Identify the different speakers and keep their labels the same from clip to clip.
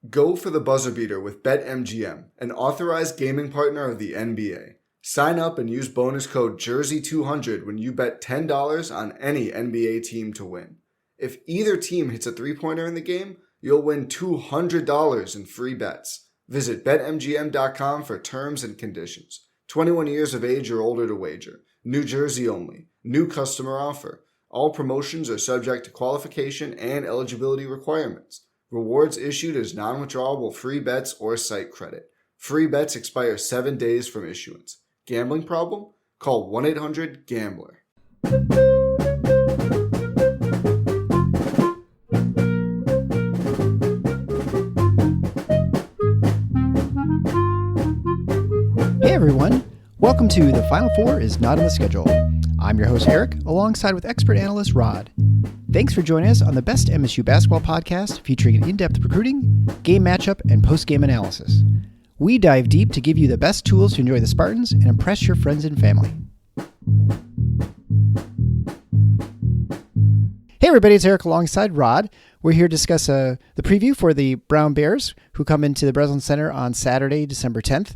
Speaker 1: Go for the buzzer beater with BetMGM, an authorized gaming partner of the NBA. Sign up and use bonus code JERSEY200 when you bet $10 on any NBA team to win. If either team hits a three-pointer in the game, you'll win $200 in free bets. Visit BetMGM.com for terms and conditions. 21 years of age or older to wager. New Jersey only. New customer offer. All promotions are subject to qualification and eligibility requirements. Rewards issued as non-withdrawable free bets or site credit. Free bets expire 7 days from issuance. Gambling problem? Call 1-800-GAMBLER.
Speaker 2: Hey everyone, welcome to The Final Four is Not on the Schedule. I'm your host Eric, alongside with expert analyst Rod. Thanks for joining us on the best MSU basketball podcast featuring in-depth recruiting, game matchup, and post-game analysis. We dive deep to give you the best tools to enjoy the Spartans and impress your friends and family. Hey everybody, it's Eric alongside Rod. We're here to discuss the preview for the Brown Bears, who come into the Breslin Center on Saturday, December 10th.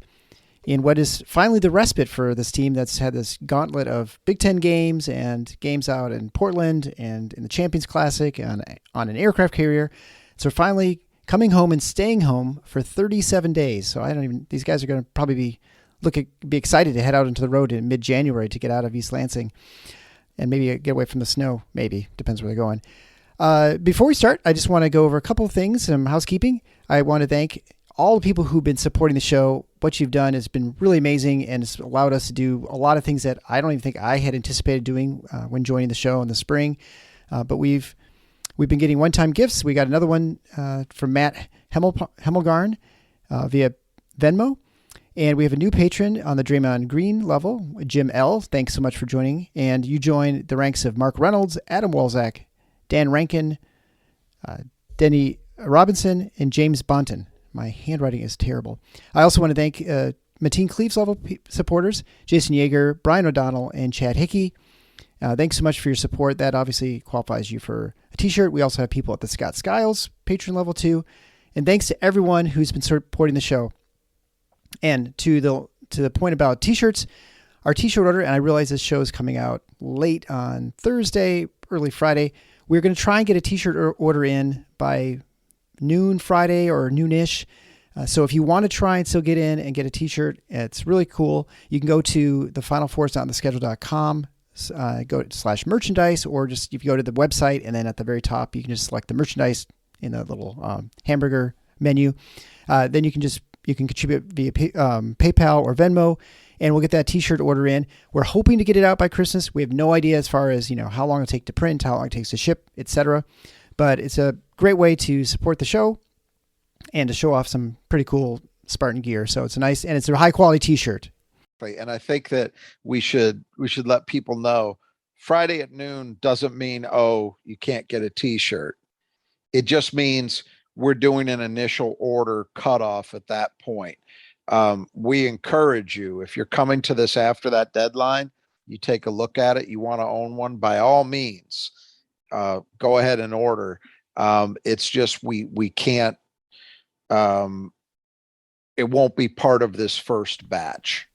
Speaker 2: In what is finally the respite for this team that's had this gauntlet of Big Ten games and games out in Portland and in the Champions Classic on an aircraft carrier. So finally coming home and staying home for 37 days. So these guys are going to probably be excited to head out into the road in mid-January to get out of East Lansing and maybe get away from the snow. Maybe, depends where they're going. Before we start, I just want to go over a couple of things, some housekeeping. I want to thank all the people who've been supporting the show. What you've done has been really amazing and it's allowed us to do a lot of things that I don't even think I had anticipated doing when joining the show in the spring. But we've been getting one-time gifts. We got another one from Matt Hemmelgarn via Venmo. And we have a new patron on the Draymond Green level, Jim L. Thanks so much for joining. And you join the ranks of Mark Reynolds, Adam Walzak, Dan Rankin, Denny Robinson, and James Bonton. My handwriting is terrible. I also want to thank Mateen Cleaves level supporters, Jason Yeager, Brian O'Donnell, and Chad Hickey. Thanks so much for your support. That obviously qualifies you for a t-shirt. We also have people at the Scott Skiles patron level too. And thanks to everyone who's been supporting the show. And to the point about t-shirts, our t-shirt order, and I realize this show is coming out late on Thursday, early Friday. We're going to try and get a t-shirt order in by noon Friday or noonish. So if you want to try and still get in and get a t-shirt, it's really cool. You can go to thefinalfoursnottheschedule.com, go /merchandise, or just if you go to the website and then at the very top, you can just select the merchandise in the little hamburger menu. Then you can contribute via PayPal or Venmo, and we'll get that t-shirt order in. We're hoping to get it out by Christmas. We have no idea as far as, how long it'll take to print, how long it takes to ship, etc. But it's a great way to support the show and to show off some pretty cool Spartan gear. So it's it's a high quality t-shirt.
Speaker 3: And I think that we should let people know Friday at noon doesn't mean, you can't get a t-shirt. It just means we're doing an initial order cutoff at that point. We encourage you, if you're coming to this after that deadline, you take a look at it, you want to own one, by all means, go ahead and order. It's just we can't. It won't be part of this first batch.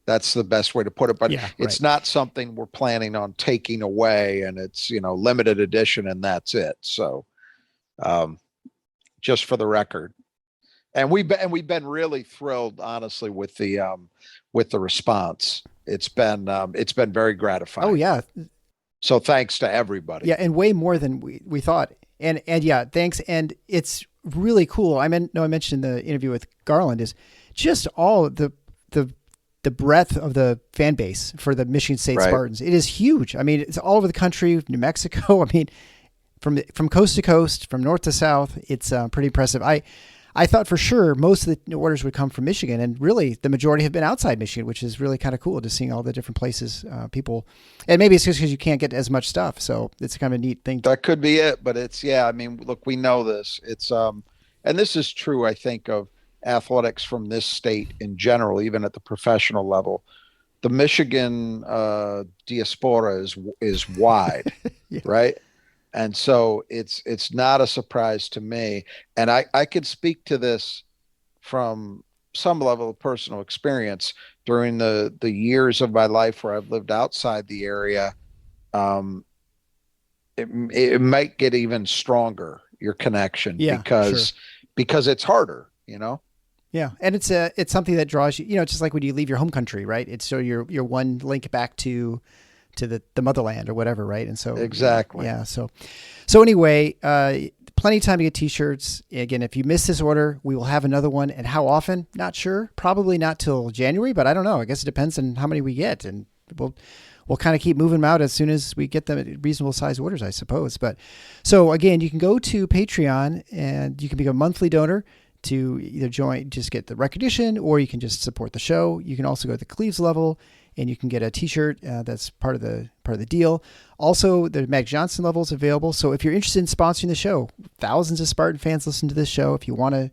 Speaker 3: That's the best way to put it. But it's not something we're planning on taking away, and it's limited edition, and that's it. So, just for the record, and we've been really thrilled, honestly, with the response. It's been very gratifying.
Speaker 2: Oh yeah.
Speaker 3: So thanks to everybody.
Speaker 2: Yeah, and way more than we thought. And yeah, thanks. And it's really cool. I mentioned in the interview with Garland is just all the breadth of the fan base for the Michigan State Spartans. It is huge. I mean, it's all over the country, New Mexico. I mean, from coast to coast, from north to south, it's pretty impressive. I thought for sure most of the orders would come from Michigan, and really the majority have been outside Michigan, which is really kind of cool, just seeing all the different places people. And maybe it's just because you can't get as much stuff, so it's kind of a neat thing.
Speaker 3: That could be it, but it's I mean, look, we know this. It's and this is true, I think, of athletics from this state in general, even at the professional level. The Michigan diaspora is wide, right? And so it's not a surprise to me. And I could speak to this from some level of personal experience during the years of my life where I've lived outside the area. Um, it might get even stronger, your connection,
Speaker 2: Yeah, sure.
Speaker 3: because it's harder, you know?
Speaker 2: Yeah, and it's something that draws you. You know, it's just like when you leave your home country, right? It's so your one link back to the motherland or whatever, right? And so
Speaker 3: Exactly.
Speaker 2: yeah. So anyway, plenty of time to get T-shirts. Again, if you miss this order, we will have another one. And how often? Not sure. Probably not till January, but I don't know. I guess it depends on how many we get, and we'll kind of keep moving them out as soon as we get them at reasonable size orders, I suppose. But so again, you can go to Patreon and you can become a monthly donor to either just get the recognition, or you can just support the show. You can also go to the Cleves level and you can get a T-shirt that's part of the deal. Also, the Mac Johnson level is available. So if you're interested in sponsoring the show, thousands of Spartan fans listen to this show. If you want to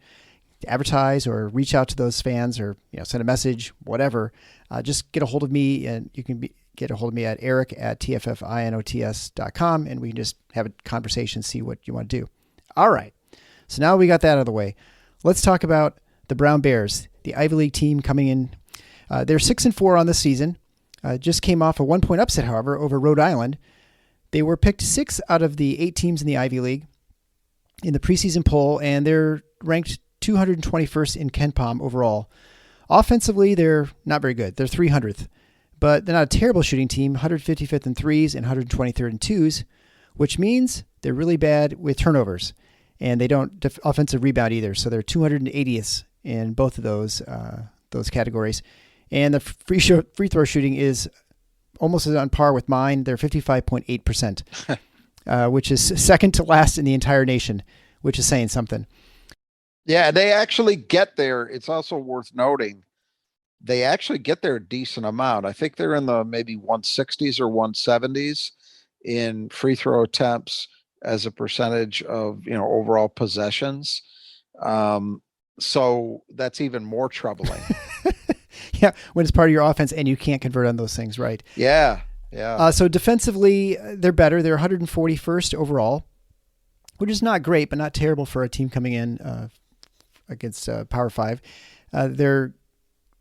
Speaker 2: advertise or reach out to those fans, or send a message, whatever, just get a hold of me, and you can get a hold of me at eric@tffinots.com, and we can just have a conversation, see what you want to do. All right. So now we got that out of the way. Let's talk about the Brown Bears, the Ivy League team coming in. They're 6-4 on the season. Just came off a 1-point upset, however, over Rhode Island. They were picked 6 out of the 8 teams in the Ivy League in the preseason poll, and they're ranked 221st in KenPom overall. Offensively, they're not very good. They're 300th, but they're not a terrible shooting team, 155th in threes and 123rd in twos, which means they're really bad with turnovers. And they don't offensive rebound either, so they're 280th in both of those categories. And the free throw shooting is almost on par with mine. They're 55.8%, which is second to last in the entire nation, which is saying something.
Speaker 3: Yeah, they actually get there. It's also worth noting they actually get there a decent amount. I think they're in the maybe 160s or 170s in free throw attempts as a percentage of overall possessions. So that's even more troubling.
Speaker 2: Yeah, when it's part of your offense and you can't convert on those things, right?
Speaker 3: Yeah.
Speaker 2: So defensively, they're better. They're 141st overall, which is not great, but not terrible for a team coming in against Power 5. They're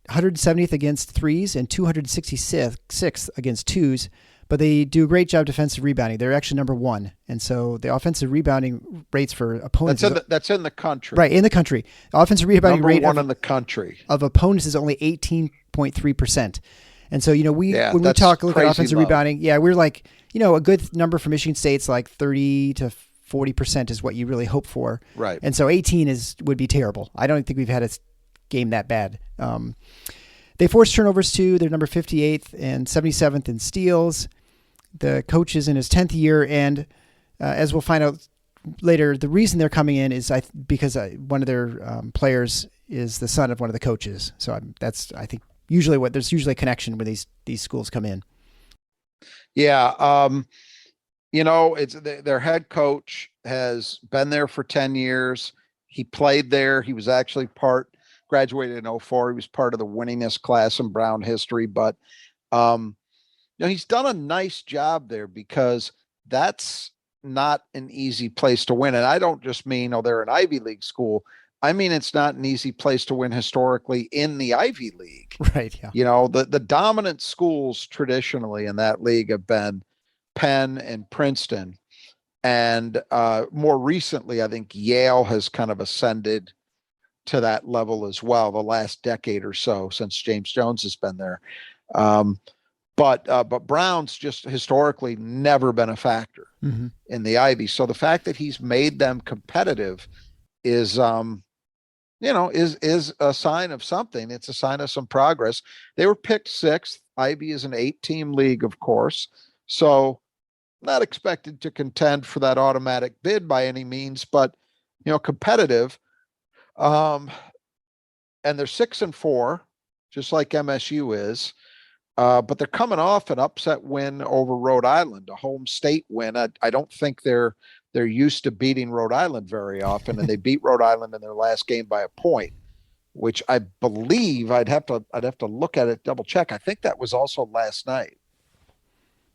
Speaker 2: 170th against threes and 266th against twos, but they do a great job defensive rebounding. They're actually number 1. And so the offensive rebounding rates for opponents...
Speaker 3: That's in the country.
Speaker 2: Right, in the country. Offensive rebounding
Speaker 3: number
Speaker 2: rate
Speaker 3: 1 in the country
Speaker 2: of opponents is only 18.3%. And so, when we look at offensive rebounding, we're like, a good number for Michigan State's like 30 to 40% is what you really hope for.
Speaker 3: Right.
Speaker 2: And so 18 would be terrible. I don't think we've had a game that bad. They force turnovers too. They're number 58th and 77th in steals. The coach is in his 10th year, and as we'll find out later, the reason they're coming in is because one of their players is the son of one of the coaches. So that's, I think, there's usually a connection when these schools come in.
Speaker 3: Yeah. It's their head coach has been there for 10 years. He played there. He was actually graduated in 2004. He was part of the winningest class in Brown history, but he's done a nice job there, because that's not an easy place to win. And I don't just mean, they're an Ivy League school. I mean, it's not an easy place to win historically in the Ivy League.
Speaker 2: Right. Yeah.
Speaker 3: The dominant schools traditionally in that league have been Penn and Princeton. And more recently, I think Yale has kind of ascended to that level as well, the last decade or so, since James Jones has been there. But Brown's just historically never been a factor in the Ivy. So the fact that he's made them competitive is a sign of something. It's a sign of some progress. They were picked 6th. Ivy is an 8-team league, of course. So not expected to contend for that automatic bid by any means, but competitive. And they're 6-4, just like MSU is. But they're coming off an upset win over Rhode Island, a home state win. I don't think they're used to beating Rhode Island very often, and they beat Rhode Island in their last game by a point, which I believe I'd have to look at it, double check. I think that was also last night.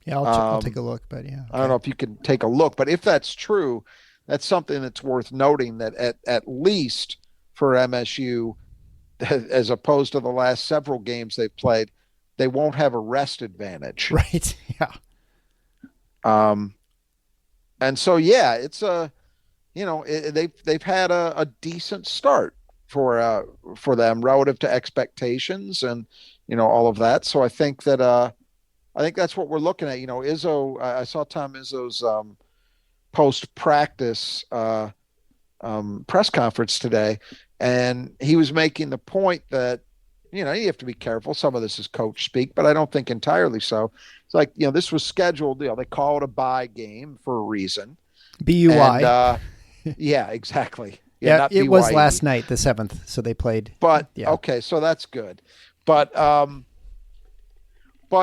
Speaker 2: Yeah, I'll take a look, but yeah.
Speaker 3: I don't know if you can take a look, but if that's true, that's something that's worth noting, that at least for MSU, as opposed to the last several games they've played, they won't have a rest advantage.
Speaker 2: Right. Yeah.
Speaker 3: And so, yeah, it's they've had a decent start for them relative to expectations, and all of that. So I think that's what we're looking at. Izzo, I saw Tom Izzo's post practice press conference today, and he was making the point that you have to be careful. Some of this is coach speak, but I don't think entirely so. It's like this was scheduled. They call it a bye game for a reason.
Speaker 2: BUY.
Speaker 3: Yeah, exactly.
Speaker 2: Yeah, it was
Speaker 3: BYE.
Speaker 2: last night, the 7th, so they played.
Speaker 3: But
Speaker 2: yeah.
Speaker 3: Okay, so that's good. But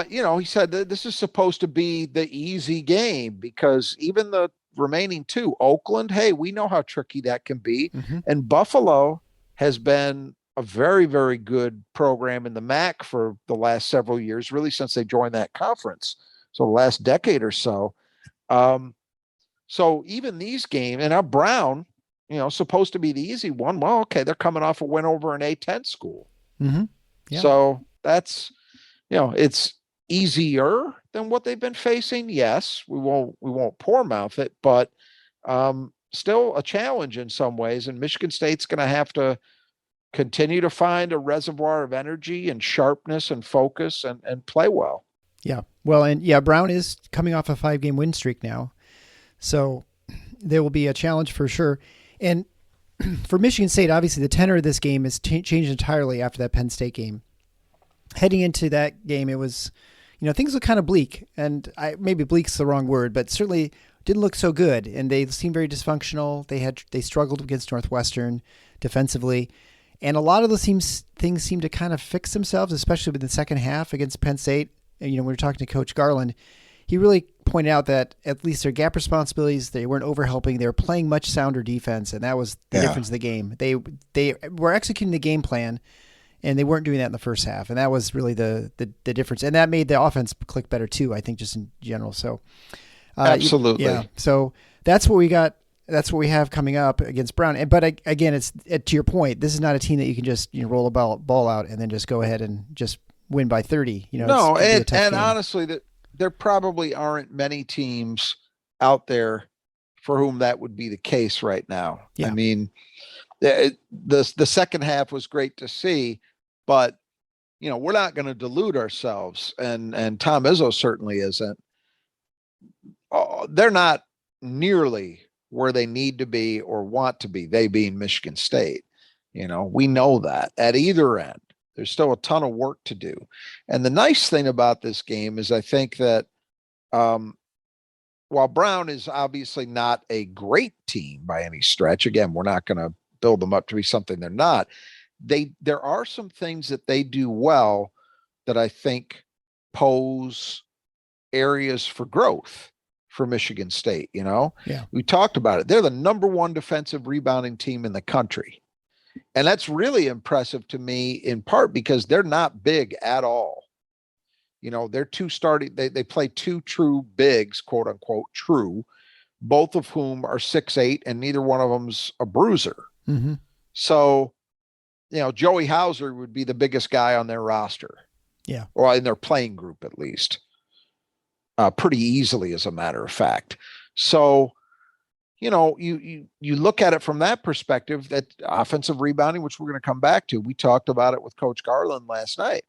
Speaker 3: he said that this is supposed to be the easy game, because even the remaining two, Oakland, hey, we know how tricky that can be.
Speaker 2: Mm-hmm.
Speaker 3: And Buffalo has been a very, very good program in the MAC for the last several years, really since they joined that conference. So the last decade or so. So even these games, and now Brown, supposed to be the easy one. Well, okay, they're coming off a win over an A10 school.
Speaker 2: Mm-hmm. Yeah.
Speaker 3: So that's, it's easier than what they've been facing. Yes, we won't poor mouth it, but still a challenge in some ways. And Michigan State's going to have to continue to find a reservoir of energy and sharpness and focus and play well.
Speaker 2: Yeah. Well, and yeah, Brown is coming off a 5-game win streak now. So there will be a challenge for sure. And for Michigan State, obviously the tenor of this game has changed entirely after that Penn State game. Heading into that game, it was, things look kind of bleak, and maybe bleak's the wrong word, but certainly didn't look so good. And they seemed very dysfunctional. They struggled against Northwestern defensively. And a lot of those things seem to kind of fix themselves, especially in the second half against Penn State. And, when we were talking to Coach Garland, he really pointed out that at least their gap responsibilities, they weren't overhelping. They were playing much sounder defense, and that was the difference of the game. They were executing the game plan, and they weren't doing that in the first half, and that was really the difference. And that made the offense click better too, I think, just in general. So
Speaker 3: absolutely,
Speaker 2: yeah. So that's what we got. That's what we have coming up against Brown. But again, it's to your point. This is not a team that you can just roll a ball out and then just go ahead and just win by 30.
Speaker 3: No, and honestly, there probably aren't many teams out there for whom that would be the case right now. Yeah. I mean, the second half was great to see, but we're not going to delude ourselves, and Tom Izzo certainly isn't. They're not nearly where they need to be or want to be, they being Michigan State. We know that at either end. There's still a ton of work to do. And the nice thing about this game is I think that while Brown is obviously not a great team by any stretch, again, we're not going to build them up to be something they're not. There are some things that they do well that I think pose areas for growth for Michigan State.
Speaker 2: Yeah.
Speaker 3: We talked about it. They're the number one defensive rebounding team in the country. And that's really impressive to me, in part because they're not big at all. They're they play two true bigs, quote unquote, true, both of whom are 6'8", and neither one of them's a bruiser.
Speaker 2: Mm-hmm.
Speaker 3: So, Joey Hauser would be the biggest guy on their roster.
Speaker 2: Yeah.
Speaker 3: Or in their playing group, at least. Pretty easily, as a matter of fact. So, you look at it from that perspective, that offensive rebounding, which we're going to come back to. We talked about it with Coach Garland last night.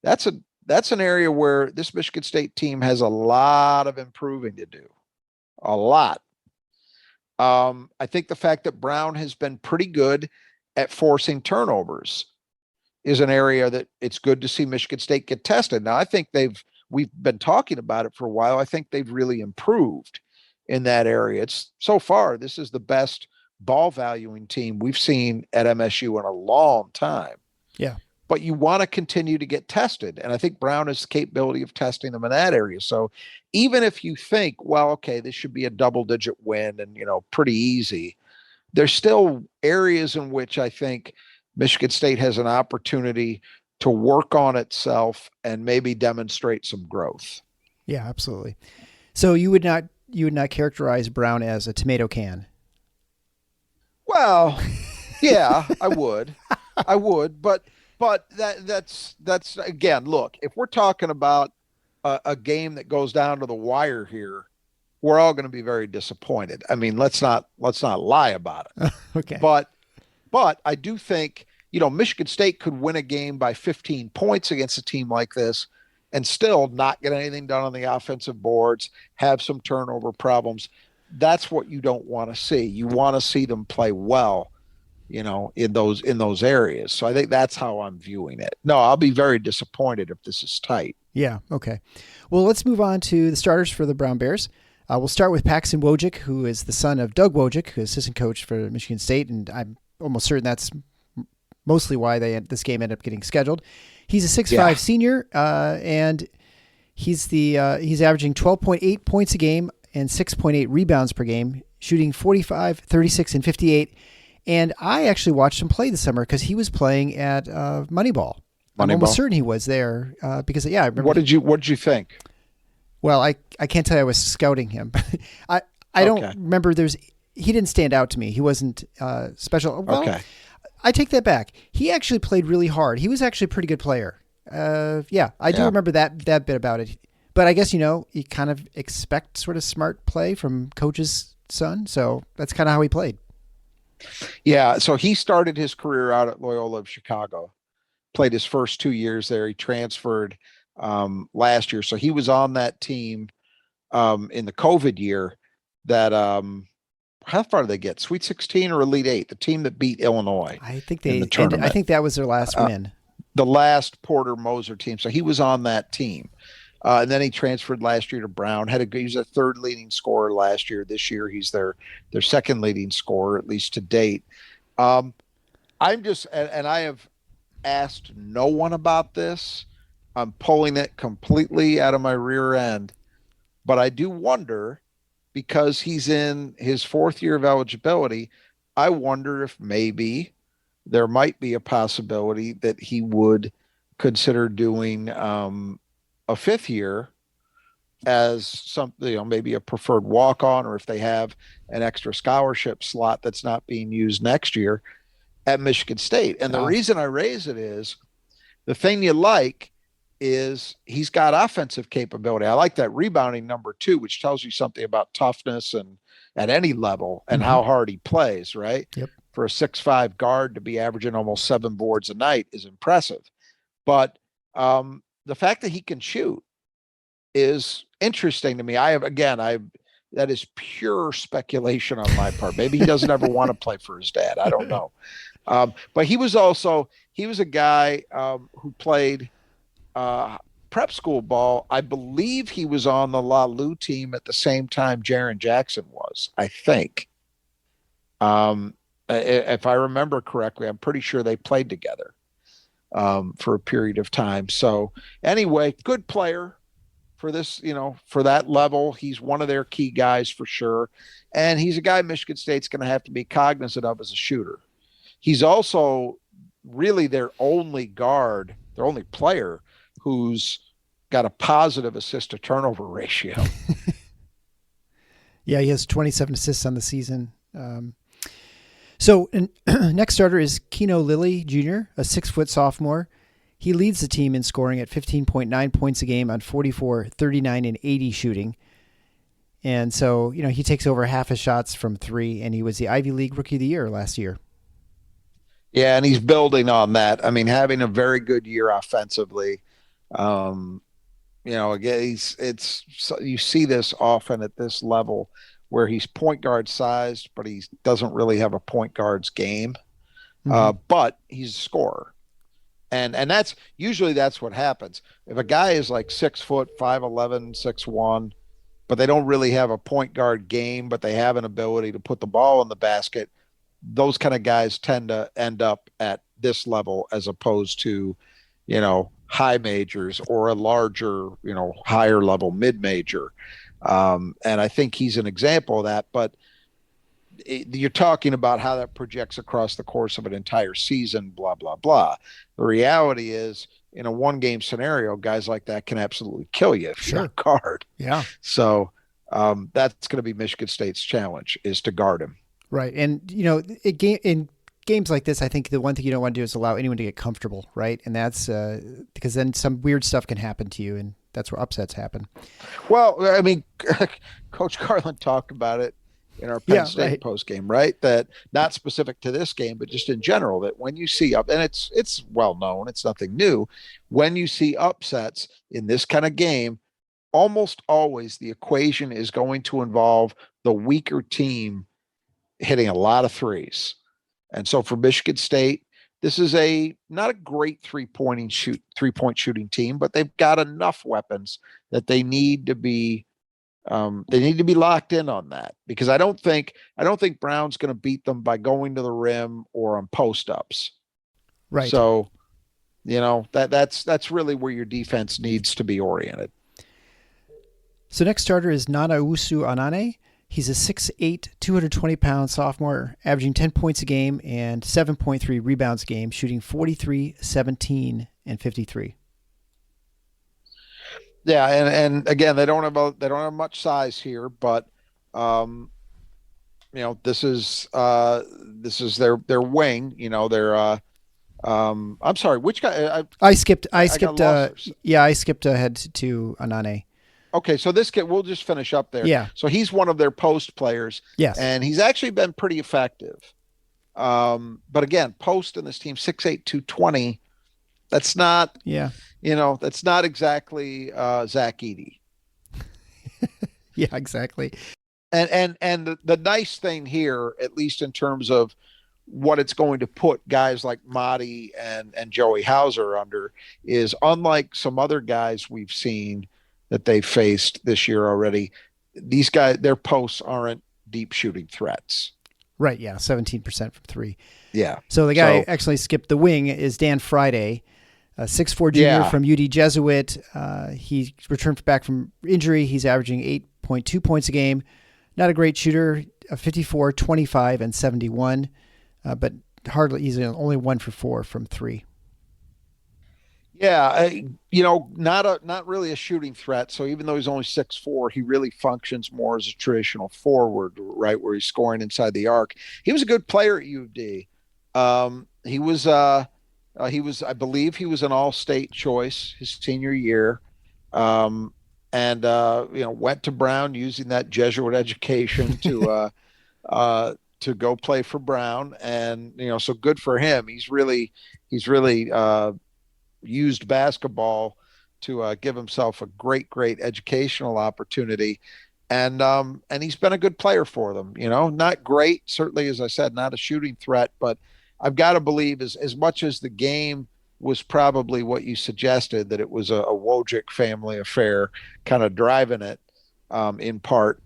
Speaker 3: That's an area where this Michigan State team has a lot of improving to do. A lot. I think the fact that Brown has been pretty good at forcing turnovers is an area that it's good to see Michigan State get tested. Now, I think we've been talking about it for a while. I think they've really improved in that area. It's so far, this is the best ball valuing team we've seen at MSU in a long time.
Speaker 2: Yeah.
Speaker 3: But you want to continue to get tested. And I think Brown has the capability of testing them in that area. So even if you think, well, okay, this should be a double-digit win and, pretty easy, there's still areas in which I think Michigan State has an opportunity to work on itself and maybe demonstrate some growth.
Speaker 2: Yeah, absolutely. So you would not characterize Brown as a tomato can.
Speaker 3: Well, yeah, I would, but that's again, look, if we're talking about a game that goes down to the wire here, we're all going to be very disappointed. I mean, let's not lie about it.
Speaker 2: Okay.
Speaker 3: But I do think, Michigan State could win a game by 15 points against a team like this and still not get anything done on the offensive boards, have some turnover problems. That's what you don't want to see. You want to see them play well, in those areas. So I think that's how I'm viewing it. No, I'll be very disappointed if this is tight.
Speaker 2: Yeah. Okay. Well, let's move on to the starters for the Brown Bears. We'll start with Paxson Wojcik, who is the son of Doug Wojcik, who's assistant coach for Michigan State, and I'm almost certain that's mostly why this game ended up getting scheduled. He's a 6'5" senior, and he's averaging 12.8 points a game and 6.8 rebounds per game, shooting 45, 36, and 58. And I actually watched him play this summer because he was playing at Moneyball. I'm almost certain he was there because I remember.
Speaker 3: What did you think?
Speaker 2: Well, I can't tell you I was scouting him. I don't remember. He didn't stand out to me. He wasn't special. Well,
Speaker 3: okay.
Speaker 2: I take that back. He actually played really hard. He was actually a pretty good player. I do remember that bit about it. But I guess, you kind of expect sort of smart play from coach's son. So that's kind of how he played.
Speaker 3: Yeah. So he started his career out at Loyola of Chicago, played his first 2 years there. He transferred last year. So he was on that team in the COVID year that how far did they get? Sweet 16 or Elite 8? The team that beat Illinois.
Speaker 2: I think I think that was their last win.
Speaker 3: The last Porter Moser team. So he was on that team. And then he transferred last year to Brown. He was a third leading scorer last year. This year he's their second leading scorer, at least to date. I'm just, and I have asked no one about this. I'm pulling it completely out of my rear end. But I do wonder, because he's in his fourth year of eligibility, I wonder if maybe there might be a possibility that he would consider doing a fifth year as something, maybe a preferred walk-on, or if they have an extra scholarship slot that's not being used next year at Michigan State. And the reason I raise it is the thing you like is he's got offensive capability. I like that rebounding number 2, which tells you something about toughness and at any level and how hard he plays, right?
Speaker 2: Yep.
Speaker 3: For a 6'5" guard to be averaging almost 7 boards a night is impressive. But the fact that he can shoot is interesting to me. That is pure speculation on my part. Maybe he doesn't ever want to play for his dad. I don't know. But he was a guy who played prep school ball. I believe he was on the La Lu team at the same time Jaren Jackson was, I think. If I remember correctly, I'm pretty sure they played together for a period of time. So anyway, good player for this, for that level. He's one of their key guys for sure. And he's a guy Michigan State's going to have to be cognizant of as a shooter. He's also really their only guard, their only player who's got a positive assist to turnover ratio.
Speaker 2: Yeah, he has 27 assists on the season. So next starter is Keno Lilly Jr., a 6-foot sophomore. He leads the team in scoring at 15.9 points a game on 44, 39, and 80 shooting. And so, he takes over half his shots from 3, and he was the Ivy League Rookie of the Year last year.
Speaker 3: Yeah, and he's building on that. I mean, having a very good year offensively. Again, you see this often at this level where he's point guard sized, but he doesn't really have a point guard's game. But he's a scorer. And that's what happens. If a guy is like 6 foot, 5'11", 6'1", but they don't really have a point guard game, but they have an ability to put the ball in the basket, those kind of guys tend to end up at this level as opposed to, high majors or a larger, higher level mid-major. And I think he's an example of that. But you're talking about how that projects across the course of an entire season, blah, blah, blah. The reality is in a one-game scenario, guys like that can absolutely kill you if you're
Speaker 2: Sure.
Speaker 3: on guard.
Speaker 2: Yeah.
Speaker 3: So that's going to be Michigan State's challenge, is to guard him.
Speaker 2: Right. And, in games like this, I think the one thing you don't want to do is allow anyone to get comfortable, right? And that's because then some weird stuff can happen to you, and that's where upsets happen.
Speaker 3: Well, I mean, Coach Carlin talked about it in our Penn State post game, right? That not specific to this game, but just in general, that when you see and it's well known, it's nothing new. When you see upsets in this kind of game, almost always the equation is going to involve the weaker team hitting a lot of threes. And so for Michigan State, this is not a great three-point shooting team, but they've got enough weapons that they need to be locked in on that, because I don't think Brown's going to beat them by going to the rim or on post-ups.
Speaker 2: Right.
Speaker 3: So, that's really where your defense needs to be oriented.
Speaker 2: So next starter is Nanausu Anane. He's a 6'8", 220-pound sophomore, averaging 10 points a game and 7.3 rebounds a game, shooting 43, 17, and 53.
Speaker 3: Yeah, and again, they don't have much size here, but this is their wing. I'm sorry, which guy? I skipped
Speaker 2: ahead to Anane.
Speaker 3: Okay, so this kid, we'll just finish up there.
Speaker 2: Yeah.
Speaker 3: So he's one of their post players.
Speaker 2: Yes.
Speaker 3: And he's actually been pretty effective. But again, post in this team, 6'8", 220, that's not, that's not exactly Zach Edey.
Speaker 2: Yeah, exactly.
Speaker 3: And the nice thing here, at least in terms of what it's going to put guys like Mahdi and Joey Hauser under, is unlike some other guys we've seen that they faced this year already, these guys, their posts aren't deep shooting threats.
Speaker 2: Right, yeah, 17% from three.
Speaker 3: Yeah.
Speaker 2: So the guy actually skipped the wing is Dan Friday, a 6'4" junior from UD Jesuit. He returned back from injury. He's averaging 8.2 points a game. Not a great shooter, 54, 25, and 71, but he's only 1 for 4 from three.
Speaker 3: Yeah, not really a shooting threat. So even though he's only 6'4", he really functions more as a traditional forward, right, where he's scoring inside the arc. He was a good player at UD. He was, I believe, he was an All-State choice his senior year, and went to Brown using that Jesuit education to go play for Brown, and so good for him. He's really used basketball to give himself a great educational opportunity, and he's been a good player for them. Not great, certainly, as I said, not a shooting threat, but I've got to believe as much as the game was probably what you suggested, that it was a Wojcik family affair kind of driving it in part.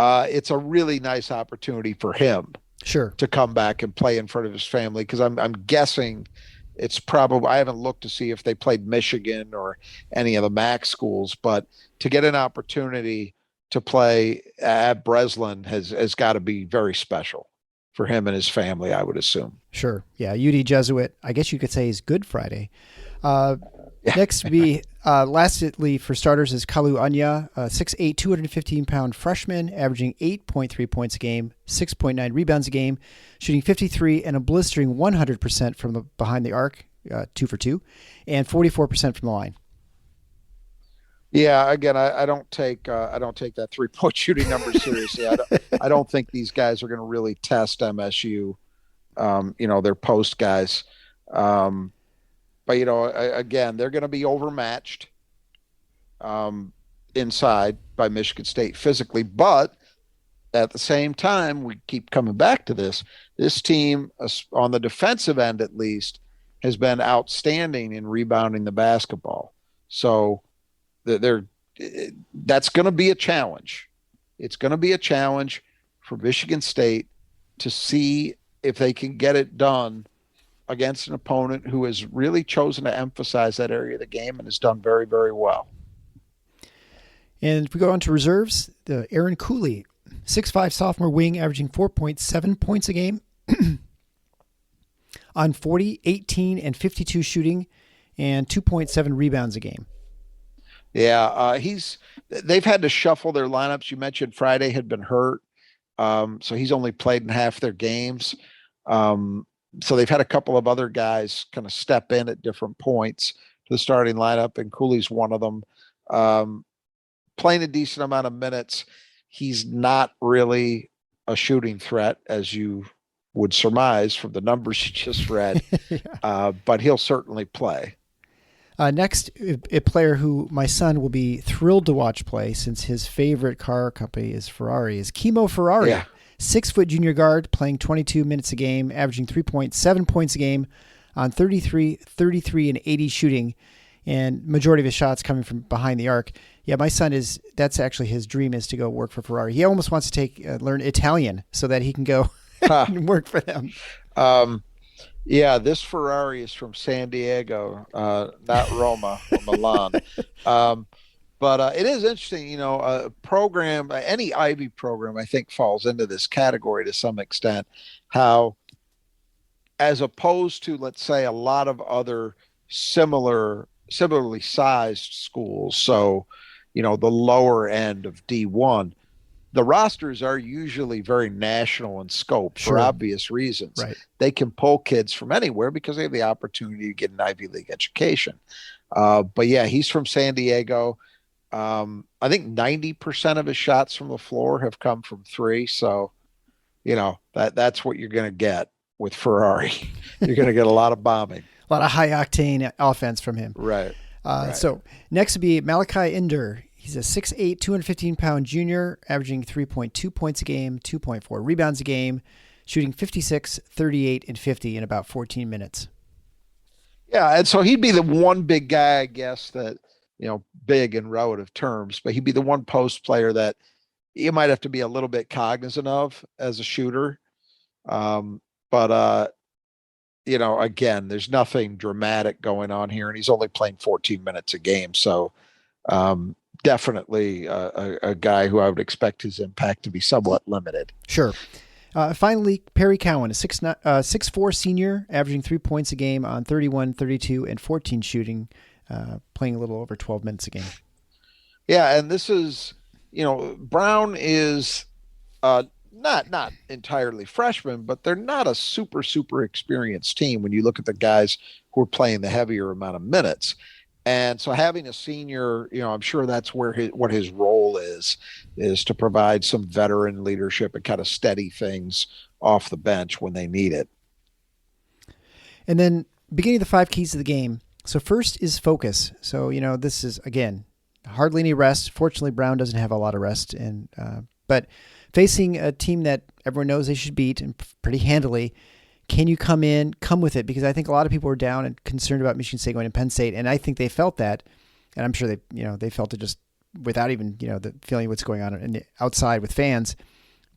Speaker 3: It's a really nice opportunity for him,
Speaker 2: sure,
Speaker 3: to come back and play in front of his family, because I'm guessing it's probably, I haven't looked to see if they played Michigan or any of the MAC schools, but to get an opportunity to play at Breslin has got to be very special for him and his family, I would assume.
Speaker 2: Sure. Yeah. UD Jesuit, I guess you could say, is Good Friday. Next lastly for starters is Kalu Anya, 6'8", 215-pound freshman, averaging 8.3 points a game, 6.9 rebounds a game, shooting 53 and a blistering 100% from behind the arc, 2 for 2, and 44% from the line.
Speaker 3: Yeah, again, I don't take that 3-point shooting number seriously. I don't think these guys are going to really test MSU, their post guys. But again, they're going to be overmatched inside by Michigan State physically. But at the same time, we keep coming back to this. This team, on the defensive end at least, has been outstanding in rebounding the basketball. So that's going to be a challenge. It's going to be a challenge for Michigan State to see if they can get it done against an opponent who has really chosen to emphasize that area of the game and has done very, very well.
Speaker 2: And if we go on to reserves, Aaron Cooley, 6'5" sophomore wing, averaging 4.7 points a game on 40, 18, and 52 shooting, and 2.7 rebounds a game.
Speaker 3: Yeah, they've had to shuffle their lineups. You mentioned Friday had been hurt, so he's only played in half their games. So they've had a couple of other guys kind of step in at different points to the starting lineup, and Cooley's one of them. Playing a decent amount of minutes. He's not really a shooting threat, as you would surmise from the numbers you just read,
Speaker 2: Yeah.
Speaker 3: but he'll certainly play.
Speaker 2: Next, a player who my son will be thrilled to watch play, since his favorite car company is Ferrari, is Kimo Ferrari.
Speaker 3: Yeah.
Speaker 2: 6-foot junior guard, playing 22 minutes a game, averaging 3.7 points a game on 33, 33, and 80 shooting, and majority of his shots coming from behind the arc. Yeah, my son that's actually his dream, is to go work for Ferrari. He almost wants to learn Italian so that he can go and work for them.
Speaker 3: Yeah, this Ferrari is from San Diego, not Roma or Milan. But it is interesting, a program, any Ivy program, I think falls into this category to some extent, how as opposed to, let's say, a lot of other similarly sized schools, so, the lower end of D1, the rosters are usually very national in scope for obvious reasons.
Speaker 2: Right.
Speaker 3: They can pull kids from anywhere because they have the opportunity to get an Ivy League education. But yeah, he's from San Diego. I think 90% of his shots from the floor have come from three. So, that's what you're going to get with Ferrari. You're going to get a lot of bombing.
Speaker 2: A lot of high octane offense from him.
Speaker 3: Right.
Speaker 2: So next would be Malachi Inder. He's a 6'8", 215-pound junior, averaging 3.2 points a game, 2.4 rebounds a game, shooting 56, 38, and 50 in about 14 minutes.
Speaker 3: Yeah, and so he'd be the one big guy, I guess, that, big in relative terms, but he'd be the one post player that you might have to be a little bit cognizant of as a shooter. But again, there's nothing dramatic going on here, and he's only playing 14 minutes a game. So definitely a guy who I would expect his impact to be somewhat limited.
Speaker 2: Sure. Finally, Perry Cowan, a 6'4" senior, averaging 3 points a game on 31, 32, and 14 shooting, playing a little over 12 minutes a game.
Speaker 3: Yeah, and this is, Brown is not entirely freshman, but they're not a super experienced team when you look at the guys who are playing the heavier amount of minutes. And so having a senior, I'm sure that's where what his role is to provide some veteran leadership and kind of steady things off the bench when they need it.
Speaker 2: And then beginning the 5 keys of the game. So first is focus. So, this is, again, hardly any rest. Fortunately, Brown doesn't have a lot of rest, but facing a team that everyone knows they should beat and pretty handily, can you come with it? Because I think a lot of people were down and concerned about Michigan State going to Penn State, and I think they felt that, and I'm sure they felt it just without even the feeling what's going on outside with fans.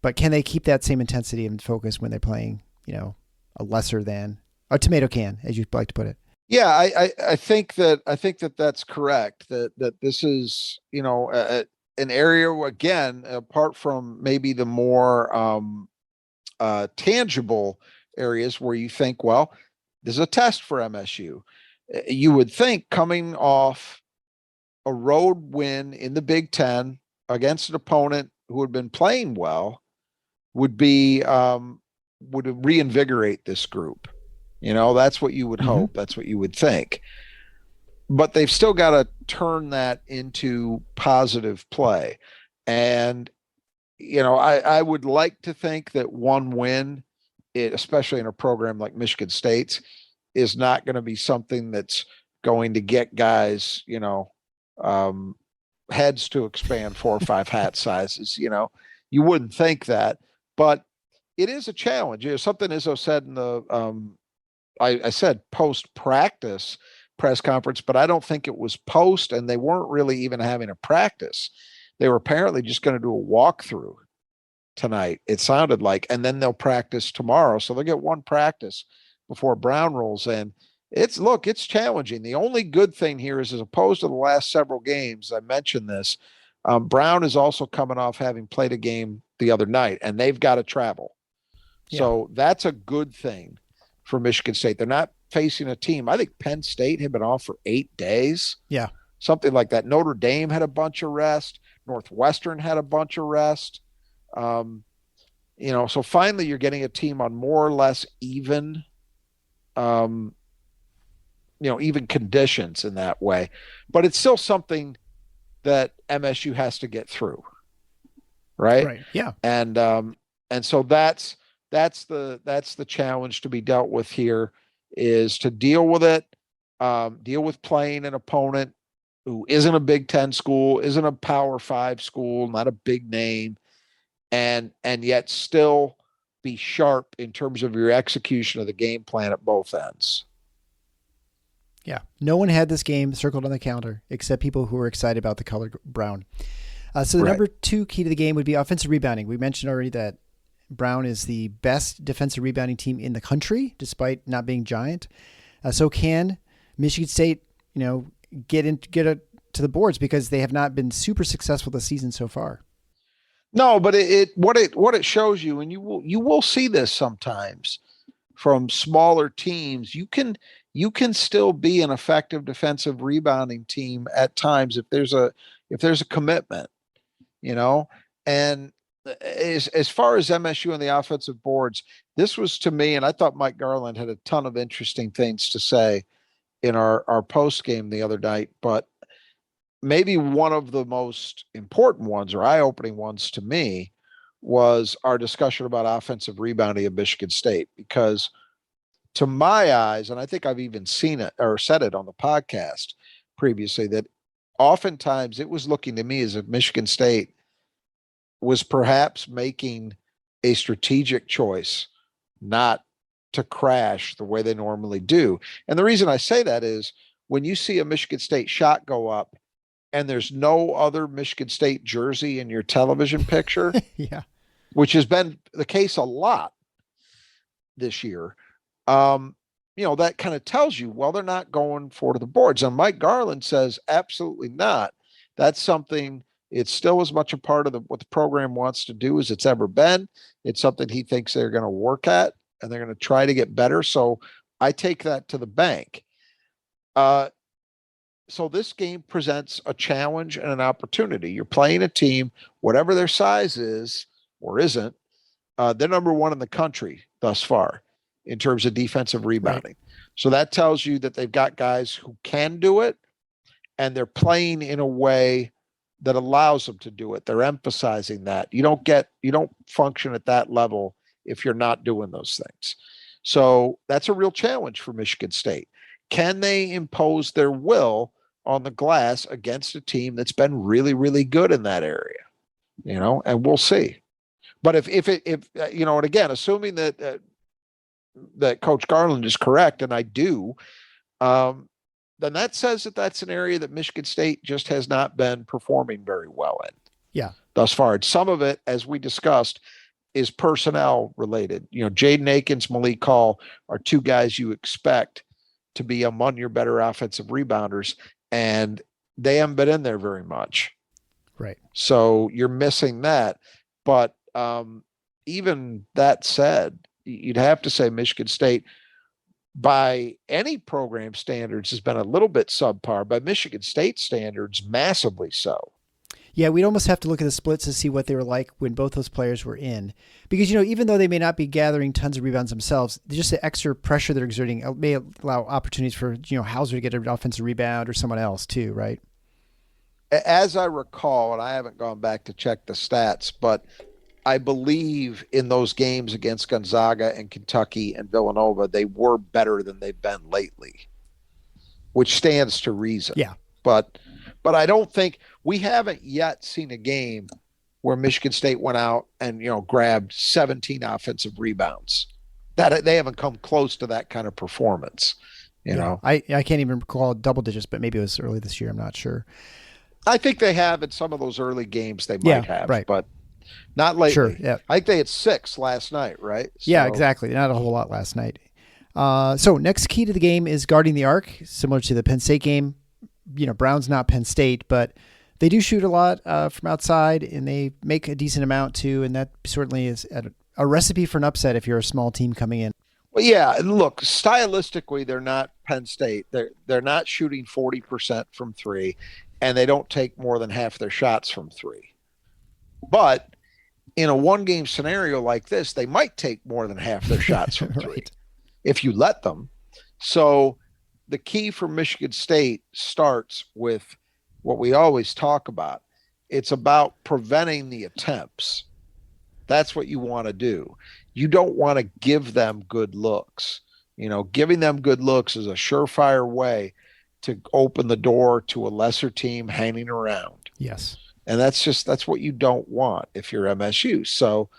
Speaker 2: But can they keep that same intensity and focus when they're playing a lesser than a tomato can, as you'd like to put it?
Speaker 3: Yeah, I think that that's correct. That this is an area where, again, apart from maybe the more tangible areas where you think, well, this is a test for MSU. You would think coming off a road win in the Big Ten against an opponent who had been playing well would reinvigorate this group. That's what you would hope. That's what you would think. But they've still got to turn that into positive play. And, I would like to think that one win, especially in a program like Michigan State's, is not going to be something that's going to get guys, heads to expand 4 or 5 hat sizes. You wouldn't think that, but it is a challenge. Something Izzo said in the, I said post-practice press conference, but I don't think it was post, and they weren't really even having a practice. They were apparently just going to do a walkthrough tonight, it sounded like, and then they'll practice tomorrow. So they'll get one practice before Brown rolls in. It's challenging. The only good thing here is, as opposed to the last several games, I mentioned this, Brown is also coming off having played a game the other night, and they've got to travel. Yeah. So that's a good thing for Michigan State. They're not facing a team. I think Penn State had been off for 8 days.
Speaker 2: Yeah.
Speaker 3: Something like that. Notre Dame had a bunch of rest. Northwestern had a bunch of rest. So finally you're getting a team on more or less even, even conditions in that way. But it's still something that MSU has to get through. Right.
Speaker 2: Right. Yeah.
Speaker 3: And so that's the challenge to be dealt with here, is to deal with it, deal with playing an opponent who isn't a Big Ten school, isn't a Power 5 school, not a big name, and yet still be sharp in terms of your execution of the game plan at both ends.
Speaker 2: Yeah. No one had this game circled on the calendar except people who were excited about the color brown. So the number 2 key to the game would be offensive rebounding. We mentioned already that Brown is the best defensive rebounding team in the country, despite not being giant. So can Michigan State, get to the boards, because they have not been super successful this season so far.
Speaker 3: No, but what it shows you, and you will see this sometimes from smaller teams, you can still be an effective defensive rebounding team at times if there's a commitment, and as far as MSU and the offensive boards, this was, to me, and I thought Mike Garland had a ton of interesting things to say in our post game the other night, but maybe one of the most important ones, or eye-opening ones to me, was our discussion about offensive rebounding at Michigan State, because to my eyes, and I think I've even seen it or said it on the podcast previously, that oftentimes it was looking to me as if Michigan State was perhaps making a strategic choice not to crash the way they normally do. And the reason I say that is when you see a Michigan State shot go up and there's no other Michigan State jersey in your television picture,
Speaker 2: yeah,
Speaker 3: which has been the case a lot this year, that kind of tells you, well, they're not going for the boards. And Mike Garland says, absolutely not. That's something, it's still as much a part of what the program wants to do as it's ever been. It's something he thinks they're going to work at, and they're going to try to get better. So I take that to the bank. So this game presents a challenge and an opportunity. You're playing a team, whatever their size is or isn't, they're number 1 in the country thus far in terms of defensive rebounding. Right. So that tells you that they've got guys who can do it, and they're playing in a way that allows them to do it. They're emphasizing that. You don't function at that level if you're not doing those things. So that's a real challenge for Michigan State. Can they impose their will on the glass against a team that's been really, really good in that area? And we'll see. But if and again, assuming that Coach Garland is correct, and I do, then that says that that's an area that Michigan State just has not been performing very well in.
Speaker 2: Yeah.
Speaker 3: Thus far. And some of it, as we discussed, is personnel related. Jaden Akins, Malik Hall are 2 guys you expect to be among your better offensive rebounders, and they haven't been in there very much.
Speaker 2: Right.
Speaker 3: So you're missing that. But even that said, you'd have to say Michigan State, by any program standards, has been a little bit subpar. By Michigan State standards, massively so.
Speaker 2: Yeah, we'd almost have to look at the splits to see what they were like when both those players were in. Because, even though they may not be gathering tons of rebounds themselves, just the extra pressure they're exerting may allow opportunities for, Hauser to get an offensive rebound or someone else too, right?
Speaker 3: As I recall, and I haven't gone back to check the stats, but I believe in those games against Gonzaga and Kentucky and Villanova, they were better than they've been lately, which stands to reason.
Speaker 2: Yeah.
Speaker 3: But I don't think we haven't yet seen a game where Michigan State went out and, grabbed 17 offensive rebounds. That they haven't come close to that kind of performance, know.
Speaker 2: I can't even recall double digits, but maybe it was early this year. I'm not sure.
Speaker 3: I think they have in some of those early games they might have,
Speaker 2: right.
Speaker 3: But not lately.
Speaker 2: Sure, yeah.
Speaker 3: I think they had 6 last night, right? So.
Speaker 2: Yeah, exactly. Not a whole lot last night. So next key to the game is guarding the arc, similar to the Penn State game. Brown's not Penn State, but they do shoot a lot from outside, and they make a decent amount too, and that certainly is a recipe for an upset if you're a small team coming in.
Speaker 3: Well, yeah, and look, stylistically, they're not Penn State. They're not shooting 40% from three, and they don't take more than half their shots from three. But in a one game scenario like this, they might take more than half their shots from three
Speaker 2: Right.
Speaker 3: if you let them. So the key for Michigan State starts with what we always talk about. It's about preventing the attempts. That's what you want to do. You don't want to give them good looks. Giving them good looks is a surefire way to open the door to a lesser team hanging around.
Speaker 2: Yes.
Speaker 3: And that's what you don't want if you're MSU. So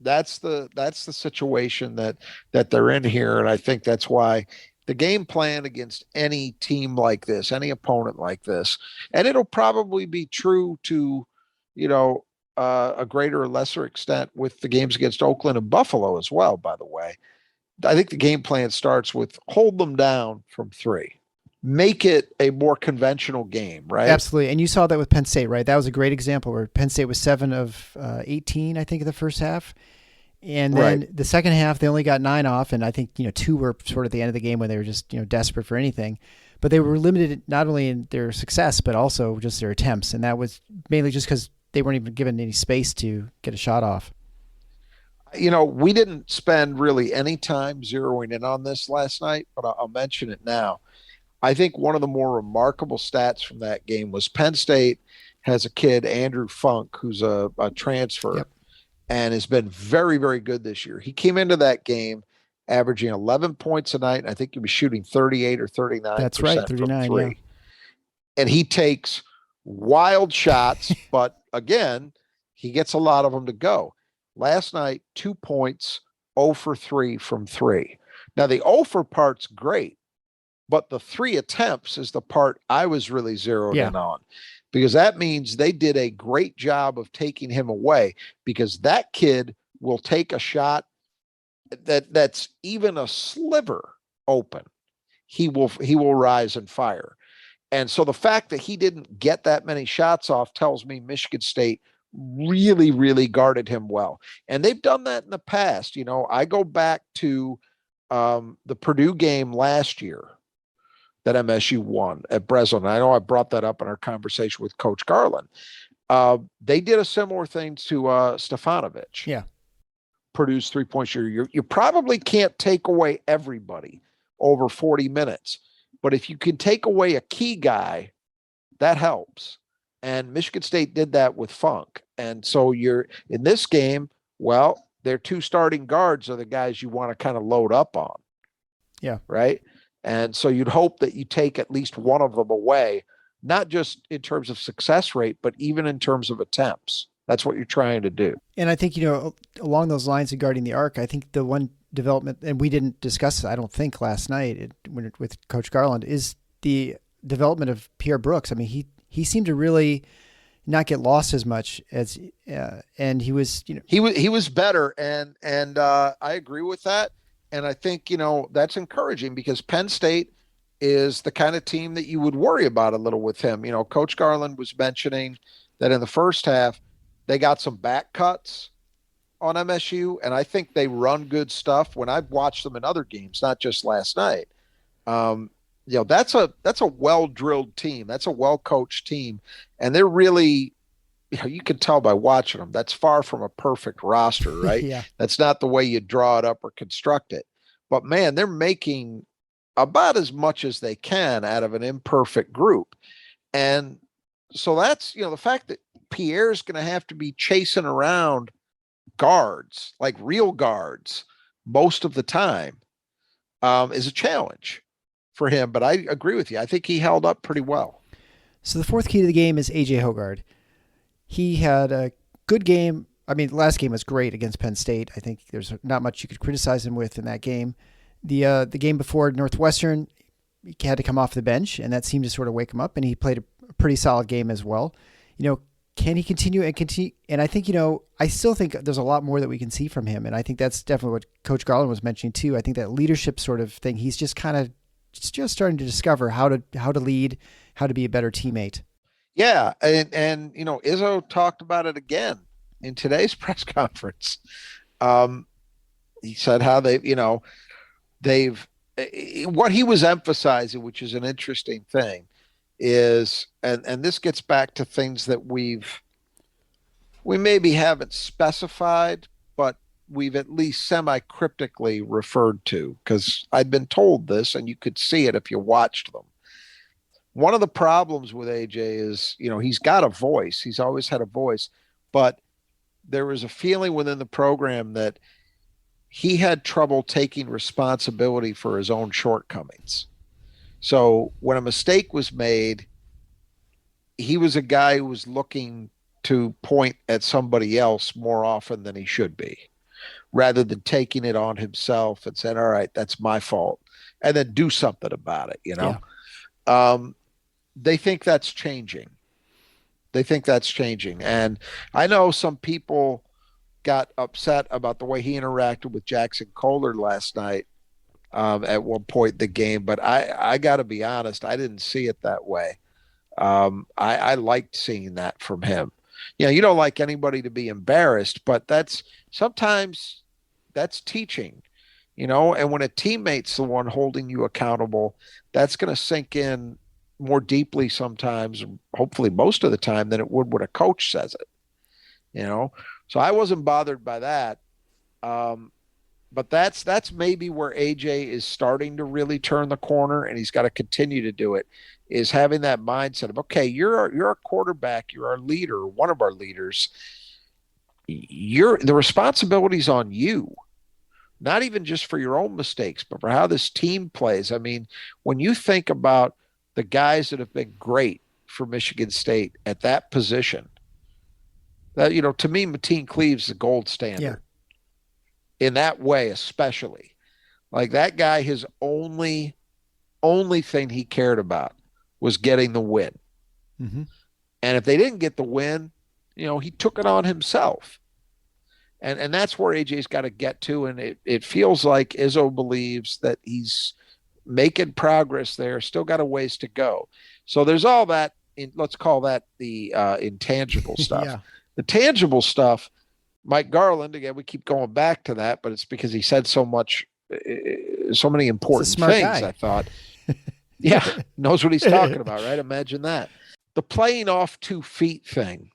Speaker 3: that's the situation that they're in here. And I think that's why the game plan against any team like this, any opponent like this, and it'll probably be true to, a greater or lesser extent with the games against Oakland and Buffalo as well, by the way. I think the game plan starts with hold them down from three. Make it a more conventional game, right?
Speaker 2: Absolutely. And you saw that with Penn State, right? That was a great example where Penn State was 7 of 18, I think, in the first half. And then the second half, they only got 9 off. And I think, 2 were sort of at the end of the game when they were just, desperate for anything. But they were limited not only in their success, but also just their attempts. And that was mainly just because they weren't even given any space to get a shot off.
Speaker 3: We didn't spend really any time zeroing in on this last night, but I'll mention it now. I think one of the more remarkable stats from that game was Penn State has a kid, Andrew Funk, who's a transfer.
Speaker 2: Yep.
Speaker 3: And has been very, very good this year. He came into that game averaging 11 points a night. And I think he was shooting 38 or 39%.
Speaker 2: That's right, 39,
Speaker 3: from three. Yeah. And he takes wild shots, but again, he gets a lot of them to go. Last night, 2 points, 0 for 3 from three. Now, the 0 for part's great, but the 3 attempts is the part I was really zeroed in on. Because that means they did a great job of taking him away, because that kid will take a shot that's even a sliver open. He will rise and fire. And so the fact that he didn't get that many shots off tells me Michigan State really, really guarded him well. And they've done that in the past. I go back to the Purdue game last year that MSU won at Breslin. I know I brought that up in our conversation with Coach Garland. They did a similar thing to Stefanovic.
Speaker 2: Yeah.
Speaker 3: Purdue's 3-point shooter. You probably can't take away everybody over 40 minutes. But if you can take away a key guy, that helps. And Michigan State did that with Funk. And so you're in this game, well, their 2 starting guards are the guys you want to kind of load up on.
Speaker 2: Yeah.
Speaker 3: Right? And so you'd hope that you take at least one of them away, not just in terms of success rate, but even in terms of attempts. That's what you're trying to do.
Speaker 2: And I think, along those lines regarding the arc, I think the one development, and we didn't discuss, I don't think, last night with Coach Garland, is the development of Pierre Brooks. I mean, he seemed to really not get lost as much as, and he was,
Speaker 3: he was better. And I agree with that. And I think, that's encouraging, because Penn State is the kind of team that you would worry about a little with him. Coach Garland was mentioning that in the first half, they got some back cuts on MSU, and I think they run good stuff. When I've watched them in other games, not just last night, that's a well-drilled team. That's a well-coached team, and they're really, you can tell by watching them, that's far from a perfect roster, right?
Speaker 2: Yeah.
Speaker 3: That's not the way you draw it up or construct it. But man, they're making about as much as they can out of an imperfect group. And so that's, the fact that Pierre's going to have to be chasing around guards, like real guards, most of the time, is a challenge for him. But I agree with you. I think he held up pretty well.
Speaker 2: So the fourth key to the game is A.J. Hoggard. He had a good game. I mean, last game was great against Penn State. I think there's not much you could criticize him with in that game. The game before Northwestern, he had to come off the bench, and that seemed to sort of wake him up, and he played a pretty solid game as well. Can he continue? And I think, I still think there's a lot more that we can see from him. And I think that's definitely what Coach Garland was mentioning too. I think that leadership sort of thing, he's just kind of just starting to discover how to lead, how to be a better teammate.
Speaker 3: Yeah. And Izzo talked about it again in today's press conference. He said how they've what he was emphasizing, which is an interesting thing, is and this gets back to things that we maybe haven't specified, but we've at least semi-cryptically referred to, because I'd been told this, and you could see it if you watched them. One of the problems with AJ is, he's got a voice. He's always had a voice, but there was a feeling within the program that he had trouble taking responsibility for his own shortcomings. So when a mistake was made, he was a guy who was looking to point at somebody else more often than he should be, rather than taking it on himself and saying, all right, that's my fault, and then do something about it, Yeah. They think that's changing. And I know some people got upset about the way he interacted with Jackson Kohler last night at one point in the game, but I got to be honest, I didn't see it that way. I liked seeing that from him. You don't like anybody to be embarrassed, but sometimes that's teaching, and when a teammate's the one holding you accountable, that's going to sink in more deeply sometimes, hopefully most of the time, than it would when a coach says it, So I wasn't bothered by that. But that's maybe where AJ is starting to really turn the corner, and he's got to continue to do it, is having that mindset of, okay, you're a quarterback, you're our leader, one of our leaders. The responsibility's on you, not even just for your own mistakes, but for how this team plays. I mean, when you think about the guys that have been great for Michigan State at that position, that, to me, Mateen Cleave's the gold standard. Yeah. In that way, especially. Like, that guy, his only thing he cared about was getting the win. Mm-hmm. And if they didn't get the win, he took it on himself. And that's where AJ's got to get to. And it feels like Izzo believes that he's making progress there, still got a ways to go. So there's all that, let's call that the intangible stuff. Yeah. The tangible stuff, Mike Garland, again, we keep going back to that, but it's because he said so many important things, guy. I thought. Yeah, knows what he's talking about, right? Imagine that. The playing off 2 feet thing,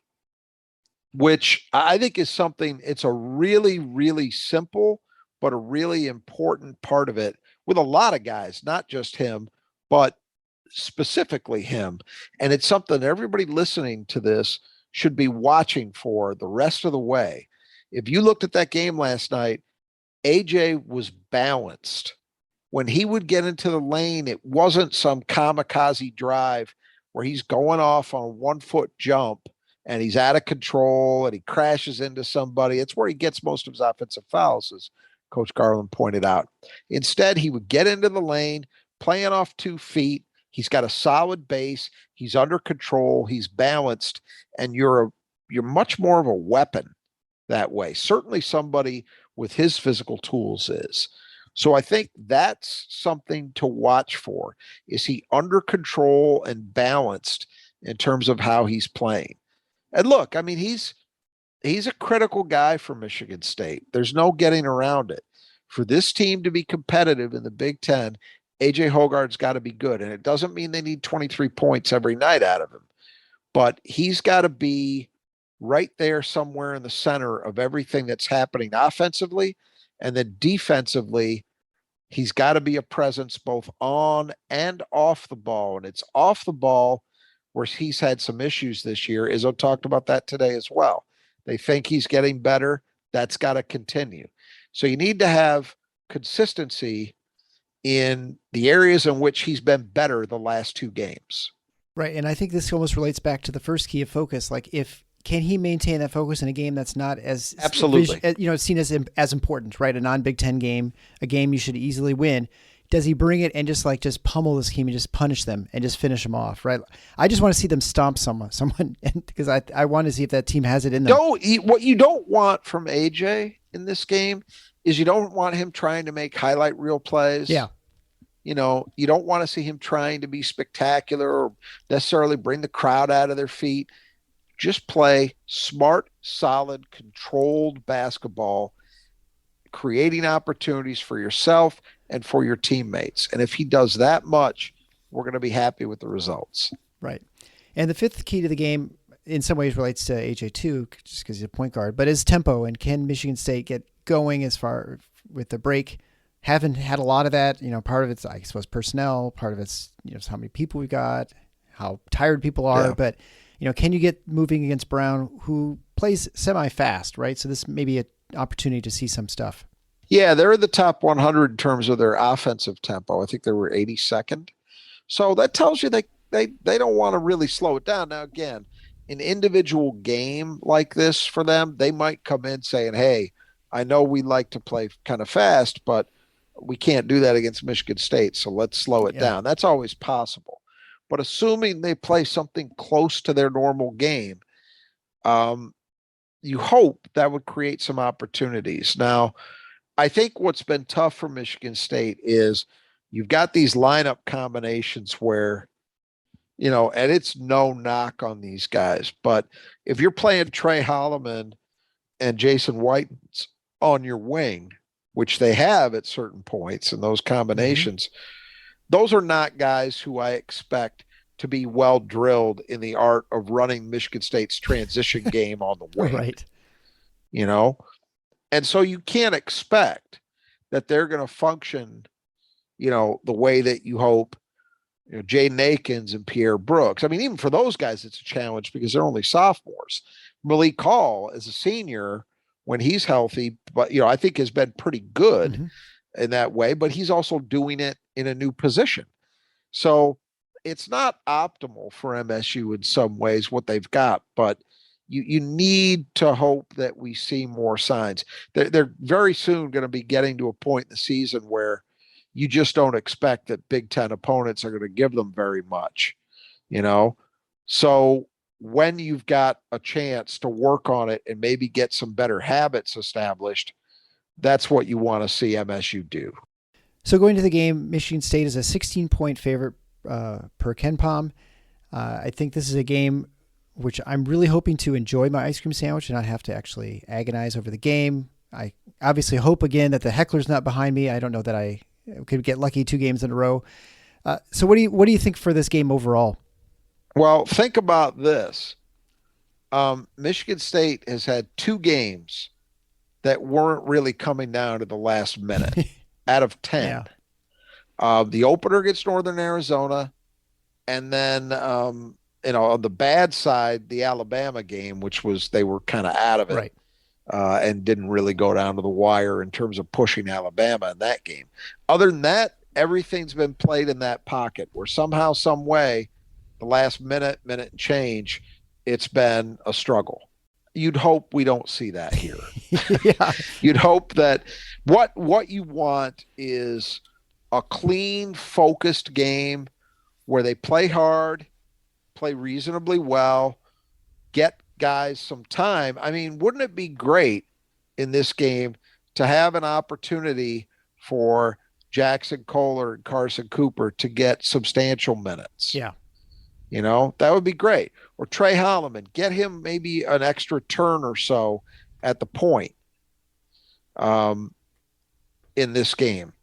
Speaker 3: which I think is something, it's a really, really simple, but a really important part of it with a lot of guys, not just him, but specifically him. And it's something everybody listening to this should be watching for the rest of the way. If you looked at that game last night, AJ was balanced. When he would get into the lane, it wasn't some kamikaze drive where he's going off on a 1-foot jump and he's out of control and he crashes into somebody. It's where he gets most of his offensive fouls, as Coach Garland pointed out. Instead, he would get into the lane, playing off 2 feet. He's got a solid base. He's under control. He's balanced, and you're much more of a weapon that way. Certainly somebody with his physical tools is. So I think that's something to watch for. Is he under control and balanced in terms of how he's playing? And look, I mean, he's a critical guy for Michigan State. There's no getting around it. For this team to be competitive in the Big Ten, AJ Hoggard's got to be good. And it doesn't mean they need 23 points every night out of him, but he's got to be right there somewhere in the center of everything that's happening offensively. And then defensively, he's got to be a presence both on and off the ball. And it's off the ball where he's had some issues this year. Izzo talked about that today as well. They think he's getting better. That's got to continue. So you need to have consistency in the areas in which he's been better the last 2 games.
Speaker 2: Right. And I think this almost relates back to the first key of focus. Like, can he maintain that focus in a game that's not as
Speaker 3: absolutely,
Speaker 2: seen as important, right? A non-Big Ten game, a game you should easily win. Does he bring it and just pummel this team and just punish them and just finish them off, right? I just want to see them stomp someone, because I want to see if that team has it in them.
Speaker 3: What you don't want from AJ in this game is you don't want him trying to make highlight reel plays.
Speaker 2: Yeah.
Speaker 3: You don't want to see him trying to be spectacular or necessarily bring the crowd out of their feet. Just play smart, solid, controlled basketball. creating opportunities for yourself and for your teammates. And if he does that much, we're going to be happy with the results.
Speaker 2: Right. And the fifth key to the game in some ways relates to AJ too, just because he's a point guard, but is tempo. And can Michigan State get going as far with the break? Haven't had a lot of that. Part of it's, I suppose, personnel. Part of it's, how many people we got, how tired people are.
Speaker 3: Yeah.
Speaker 2: But, can you get moving against Brown, who plays semi-fast, right? So this may be an opportunity to see some stuff.
Speaker 3: Yeah, they're in the top 100 in terms of their offensive tempo. I think they were 82nd. So that tells you they don't want to really slow it down. Now, again, an individual game like this for them, they might come in saying, hey, I know we like to play kind of fast, but we can't do that against Michigan State, so let's slow it down. That's always possible. But assuming they play something close to their normal game, you hope that would create some opportunities. Now, I think what's been tough for Michigan State is you've got these lineup combinations where, and it's no knock on these guys, but if you're playing Trey Holloman and Jason White on your wing, which they have at certain points in those combinations, those are not guys who I expect to be well drilled in the art of running Michigan State's transition game on the wing.
Speaker 2: Right.
Speaker 3: And so you can't expect that they're going to function, the way that you hope, Jaden Akins and Pierre Brooks. I mean, even for those guys, it's a challenge because they're only sophomores. Malik Hall is a senior when he's healthy, but, I think has been pretty good in that way, but he's also doing it in a new position. So it's not optimal for MSU in some ways, what they've got, but you need to hope that we see more signs. They're very soon going to be getting to a point in the season where you just don't expect that Big Ten opponents are going to give them very much, So when you've got a chance to work on it and maybe get some better habits established, that's what you want to see MSU do.
Speaker 2: So going to the game, Michigan State is a 16-point favorite per KenPom. I think this is a game which I'm really hoping to enjoy my ice cream sandwich and not have to actually agonize over the game. I obviously hope again that the heckler's not behind me. I don't know that I could get lucky 2 games in a row. So what do you think for this game overall?
Speaker 3: Well, think about this. Michigan State has had 2 games that weren't really coming down to the last minute out of 10. Yeah. The opener against Northern Arizona, and then on the bad side, the Alabama game, which was they were kind of out of it,
Speaker 2: right,
Speaker 3: and didn't really go down to the wire in terms of pushing Alabama in that game. Other than that, everything's been played in that pocket where somehow, some way, the last minute and change, it's been a struggle. You'd hope we don't see that here.
Speaker 2: Yeah.
Speaker 3: You'd hope that what you want is a clean, focused game where they play hard, play reasonably well, get guys some time. I mean, wouldn't it be great in this game to have an opportunity for Jackson Kohler and Carson Cooper to get substantial minutes?
Speaker 2: Yeah.
Speaker 3: That would be great. Or Trey Holloman, get him maybe an extra turn or so at the point in this game.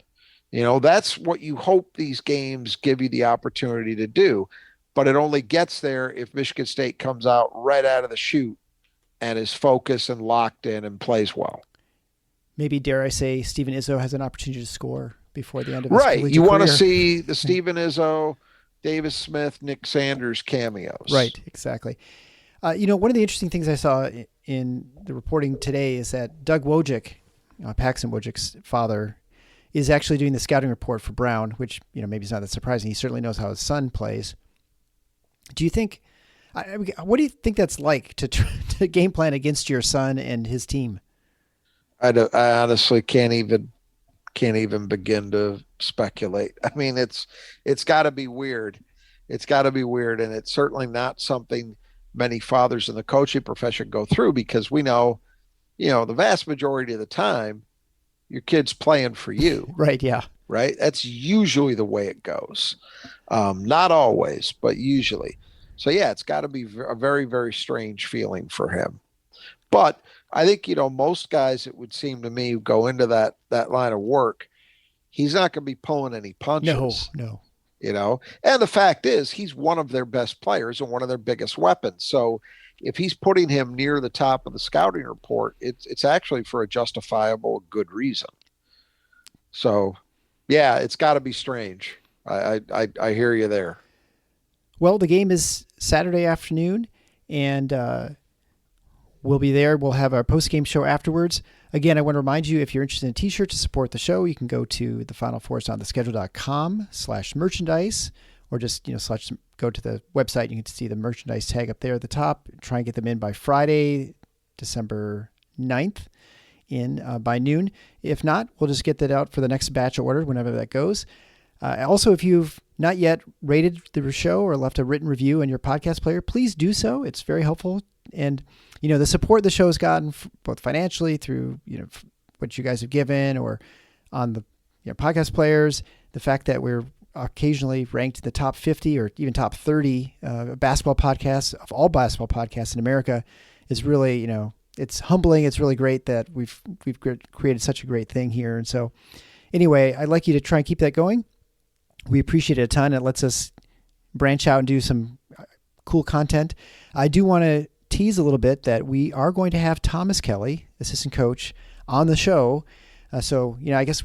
Speaker 3: That's what you hope these games give you the opportunity to do. But it only gets there if Michigan State comes out right out of the chute and is focused and locked in and plays well.
Speaker 2: Maybe, dare I say, Stephen Izzo has an opportunity to score before the end of his
Speaker 3: right.
Speaker 2: collegiate
Speaker 3: You want to
Speaker 2: career.
Speaker 3: see the Stephen Izzo, Davis Smith, Nick Sanders cameos.
Speaker 2: Right, exactly. One of the interesting things I saw in the reporting today is that Doug Wojcik, Paxson Wojcik's father, is actually doing the scouting report for Brown, which maybe is not that surprising. He certainly knows how his son plays. Do you think? What do you think that's like to game plan against your son and his team?
Speaker 3: I honestly can't even begin to speculate. I mean, it's got to be weird. It's got to be weird, and it's certainly not something many fathers in the coaching profession go through because we know, the vast majority of the time, your kid's playing for you.
Speaker 2: Right. Yeah.
Speaker 3: Right. That's usually the way it goes. Not always, but usually. So yeah, it's got to be a very, very strange feeling for him. But I think, most guys, it would seem to me, who go into that line of work, he's not going to be pulling any
Speaker 2: No,
Speaker 3: punches,
Speaker 2: no.
Speaker 3: And the fact is, he's one of their best players and one of their biggest weapons. So if he's putting him near the top of the scouting report, it's actually for a justifiable, good reason. So, yeah, it's got to be strange. I hear you there.
Speaker 2: Well, the game is Saturday afternoon, and we'll be there. We'll have our post-game show afterwards. Again, I want to remind you, if you're interested in a t-shirt to support the show, you can go to thefinalfoursontheschedule.com/merchandise, or just, go to the website. You can see the merchandise tag up there at the top. Try and get them in by Friday, December 9th by noon. If not, we'll just get that out for the next batch order whenever that goes. Also, if you've not yet rated the show or left a written review in your podcast player, please do so. It's very helpful. And, the support the show has gotten both financially through, what you guys have given, or on the podcast players, the fact that we're occasionally ranked in the top 50 or even top 30 basketball podcasts of all basketball podcasts in America is really, it's humbling. It's really great that we've created such a great thing here. And so anyway, I'd like you to try and keep that going. We appreciate it a ton. It lets us branch out and do some cool content. I do want to tease a little bit that we are going to have Thomas Kelly, assistant coach, on the show. So, I guess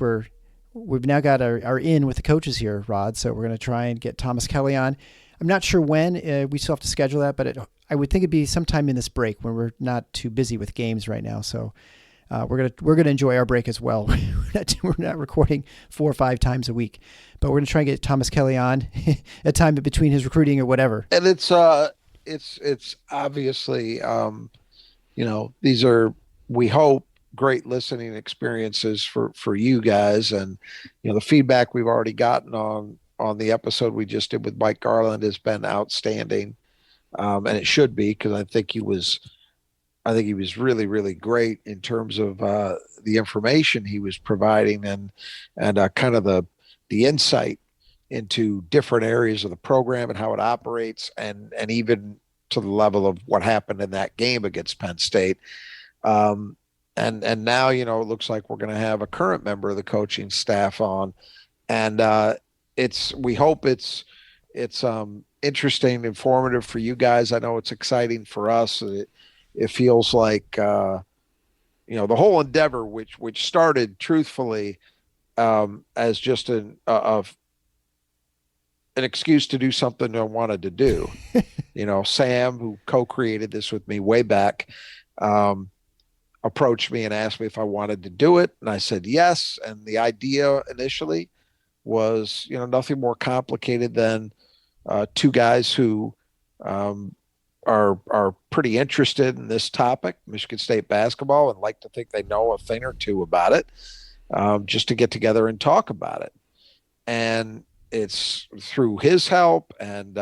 Speaker 2: we've now got our in with the coaches here, Rod. So we're going to try and get Thomas Kelly on. I'm not sure when. We still have to schedule that, but I would think it'd be sometime in this break when we're not too busy with games right now. So we're gonna enjoy our break as well. We're not recording 4 or 5 times a week, but we're gonna try and get Thomas Kelly on a time between his recruiting or whatever.
Speaker 3: And it's obviously, these are, we hope, great listening experiences for you guys. And, the feedback we've already gotten on the episode we just did with Mike Garland has been outstanding. And it should be, because I think he was really, really great in terms of the information he was providing, and kind of the insight into different areas of the program and how it operates, and even to the level of what happened in that game against Penn State. And now, it looks like we're going to have a current member of the coaching staff on, and we hope it's interesting, informative for you guys. I know it's exciting for us. It feels like, the whole endeavor, which started truthfully as just an excuse to do something I wanted to do. Sam, who co-created this with me way back, approached me and asked me if I wanted to do it. And I said yes. And the idea initially was, nothing more complicated than 2 guys who are pretty interested in this topic, Michigan State basketball, and like to think they know a thing or two about it, just to get together and talk about it. And it's through his help and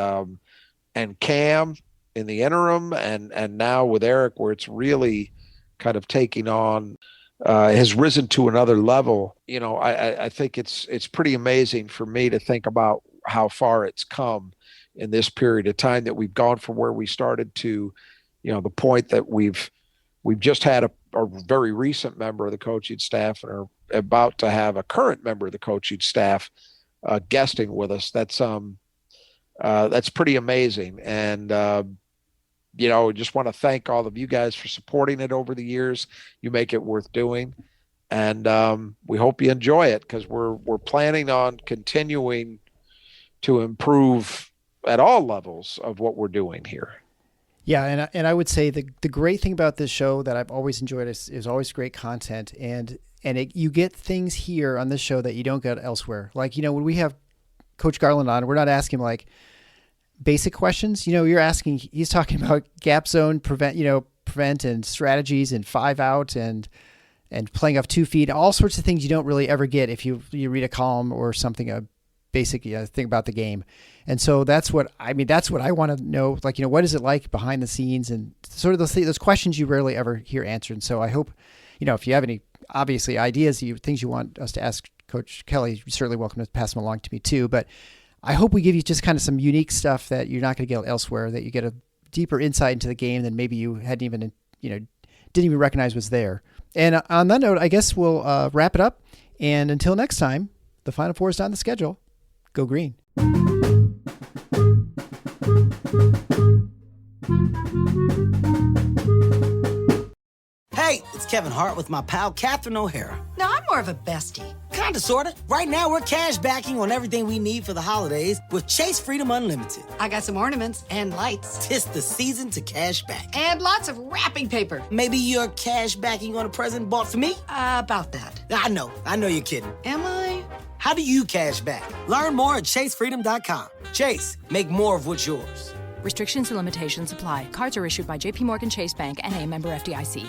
Speaker 3: Cam in the interim, and now with Eric, where it's really kind of taking on, has risen to another level. I think it's pretty amazing for me to think about how far it's come in this period of time, that we've gone from where we started to, the point that we've just had a very recent member of the coaching staff, and are about to have a current member of the coaching staff guesting with us. That's pretty amazing. And, just want to thank all of you guys for supporting it over the years. You make it worth doing. And we hope you enjoy it, because we're planning on continuing to improve at all levels of what we're doing here.
Speaker 2: Yeah, and I would say the great thing about this show that I've always enjoyed is always great content, and you get things here on this show that you don't get elsewhere. Like, when we have Coach Garland on, we're not asking like basic questions. He's talking about gap zone prevent and strategies and 5 out and playing off 2 feet, all sorts of things you don't really ever get if you read a column or something, a basic thing about the game. And so that's what I want to know. Like, what is it like behind the scenes, and sort of those questions you rarely ever hear answered. And so I hope, if you have any obviously ideas, things you want us to ask Coach Kelly, you're certainly welcome to pass them along to me too. But I hope we give you just kind of some unique stuff that you're not going to get elsewhere, that you get a deeper insight into the game than maybe you hadn't even, didn't even recognize was there. And on that note, I guess we'll wrap it up. And until next time, the Final Four is on the schedule. Go green.
Speaker 4: Hey, it's Kevin Hart with my pal Catherine O'Hara.
Speaker 5: Now, I'm more of a bestie.
Speaker 4: Kinda, sorta. Right now, we're cash backing on everything we need for the holidays with Chase Freedom Unlimited.
Speaker 5: I got some ornaments and lights.
Speaker 4: 'Tis the season to cash back.
Speaker 5: And lots of wrapping paper.
Speaker 4: Maybe you're cash backing on a present bought for me?
Speaker 5: About that.
Speaker 4: I know you're kidding.
Speaker 5: Am I?
Speaker 4: How do you cash back? Learn more at chasefreedom.com. Chase, make more of what's yours.
Speaker 6: Restrictions and limitations apply. Cards are issued by JPMorgan Chase Bank and a member FDIC.